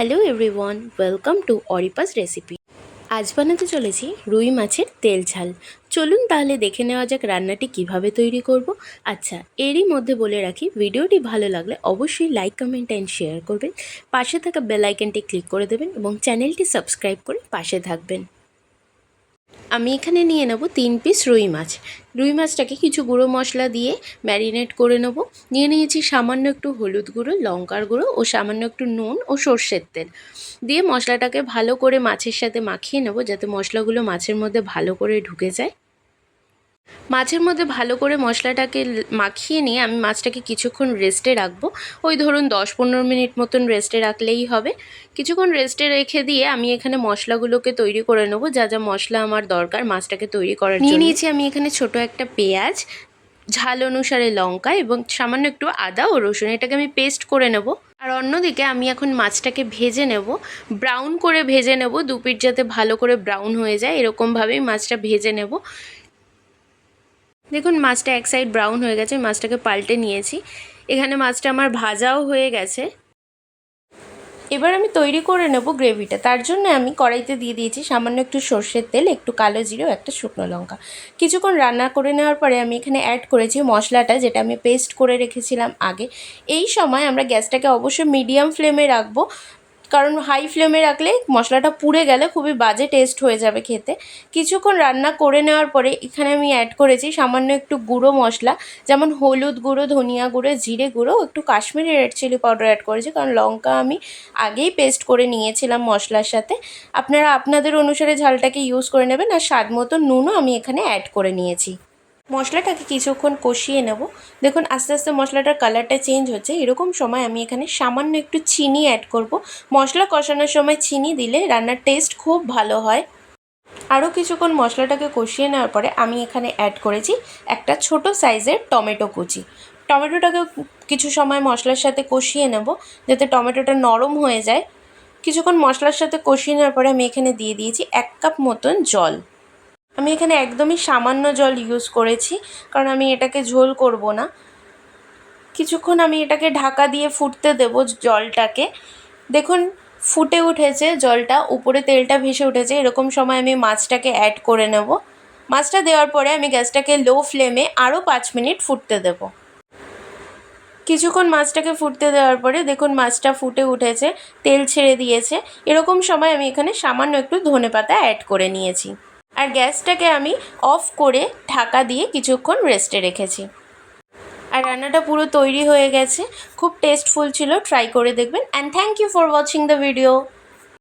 Hello everyone, welcome to অরিপাস recipe. আজ বানাতে চলেছি রুই মাছের তেল ঝাল। চলুন তাহলে দেখে নেওয়া যাক রান্নাটি কিভাবে তৈরি করব। আচ্ছা, এরই মধ্যে বলে রাখি, ভিডিওটি ভালো লাগলে অবশ্যই লাইক, কমেন্ট অ্যান্ড শেয়ার করবেন। পাশে থাকা বেল আইকনটি ক্লিক করে দেবেন এবং চ্যানেলটি সাবস্ক্রাইব করে পাশে থাকবেন। আমি এখানে নিয়ে নেব 3 পিস রুই মাছ। রুই মাছটাকে কিছু গুঁড়ো মশলা দিয়ে ম্যারিনেট করে নেব। নিয়েছি সামান্য একটু হলুদ গুঁড়ো, লঙ্কার গুঁড়ো ও সামান্য একটু নুন ও সর্ষের তেল দিয়ে মশলাটাকে ভালো করে মাছের সাথে মাখিয়ে নেব, যাতে মশলাগুলো মাছের মধ্যে ভালো করে ঢুকে যায়। মাছের মধ্যে ভালো করে মশলাটাকে মাখিয়ে নিয়ে আমি মাছটাকে কিছুক্ষণ রেস্টে রাখবো। ওই ধরুন 10-15 মিনিট মতন রেস্টে রাখলেই হবে। কিছুক্ষণ রেস্টে রেখে দিয়ে আমি এখানে মশলাগুলোকে তৈরি করে নেবো, যা যা মশলা আমার দরকার মাছটাকে তৈরি করার জন্য। নিয়েছি আমি এখানে ছোট একটা পেঁয়াজ, ঝাল অনুসারে লঙ্কা এবং সামান্য একটু আদা ও রসুন, এটাকে আমি পেস্ট করে নেব। আর অন্যদিকে আমি এখন মাছটাকে ভেজে নেব, ব্রাউন করে ভেজে নেব, দুপিঠ যাতে ভালো করে ব্রাউন হয়ে যায় এরকমভাবেই মাছটা ভেজে নেব। দেখুন মাছটা এক সাইড ব্রাউন হয়ে গেছে, মাছটাকে পাল্টে নিয়েছি। এখানে মাছটা আমার ভাজাও হয়ে গেছে। এবার আমি তৈরি করে নেব গ্রেভিটা। তার জন্য আমি কড়াইতে দিয়ে দিয়েছি সামান্য একটু সর্ষের তেল, একটু কালো জিরে ও একটা শুকনো লঙ্কা। কিছুক্ষণ রান্না করে নেওয়ার পরে আমি এখানে অ্যাড করেছি মশলাটা, যেটা আমি পেস্ট করে রেখেছিলাম আগে। এই সময় আমরা গ্যাসটাকে অবশ্যই মিডিয়াম ফ্লেমে রাখবো, কারণ হাই ফ্লেমে রাখলে মশলাটা পুড়ে গেলে খুবই বাজে টেস্ট হয়ে যাবে খেতে। কিছুক্ষণ রান্না করে নেওয়ার পরে এখানে আমি অ্যাড করেছি সামান্য একটু গুঁড়ো মশলা, যেমন হলুদ গুঁড়ো, ধনিয়া গুঁড়ো, জিরে গুঁড়ো, একটু Kashmiri red chilli powder add করেছি, কারণ লঙ্কা আমি আগেই পেস্ট করে নিয়েছিলাম মশলার সাথে। আপনারা আপনাদের অনুসারে ঝালটাকে ইউজ করে নেবেন। আর স্বাদ মতো নুনও আমি এখানে অ্যাড করে নিয়েছি। মশলাটাকে কিছুক্ষণ কষিয়ে নেব। দেখুন আস্তে আস্তে মশলাটার কালারটা চেঞ্জ হচ্ছে। এরকম সময় আমি এখানে সামান্য একটু চিনি অ্যাড করব। মশলা কষানোর সময় চিনি দিলে রান্নার টেস্ট খুব ভালো হয়। আরও কিছুক্ষণ মশলাটাকে কষিয়ে নেওয়ার পরে আমি এখানে অ্যাড করেছি একটা ছোট সাইজের টমেটো কুচি। টমেটোটাকে কিছু সময় মশলার সাথে কষিয়ে নেব, যাতে টমেটোটা নরম হয়ে যায়। কিছুক্ষণ মশলার সাথে কষিয়ে নেওয়ার পরে আমি এখানে দিয়ে দিয়েছি 1 কাপ মতন জল। আমি এখানে একদমই সামান্য জল ইউজ করেছি, কারণ আমি এটাকে ঝোল করব না। কিছুক্ষণ আমি এটাকে ঢাকা দিয়ে ফুটতে দেব জলটাকে। দেখুন ফুটে উঠেছে জলটা, উপরে তেলটা ভেসে উঠেছে। এরকম সময় আমি মাছটাকে অ্যাড করে নেব। মাছটা দেওয়ার পরে আমি গ্যাসটাকে লো ফ্লেমে আরও 5 মিনিট ফুটতে দেব। কিছুক্ষণ মাছটাকে ফুটতে দেওয়ার পরে দেখুন মাছটা ফুটে উঠেছে, তেল ছেড়ে দিয়েছে। এরকম সময় আমি এখানে সামান্য একটু ধনেপাতা অ্যাড করে নিয়েছি। আর গ্যাসটাকে আমি অফ করে ঢাকা দিয়ে কিছুক্ষণ রেস্টে রেখেছি। আর রান্নাটা পুরো তৈরি হয়ে গেছে। খুব টেস্টফুল ছিল, ট্রাই করে দেখবেন। And thank you for watching the video.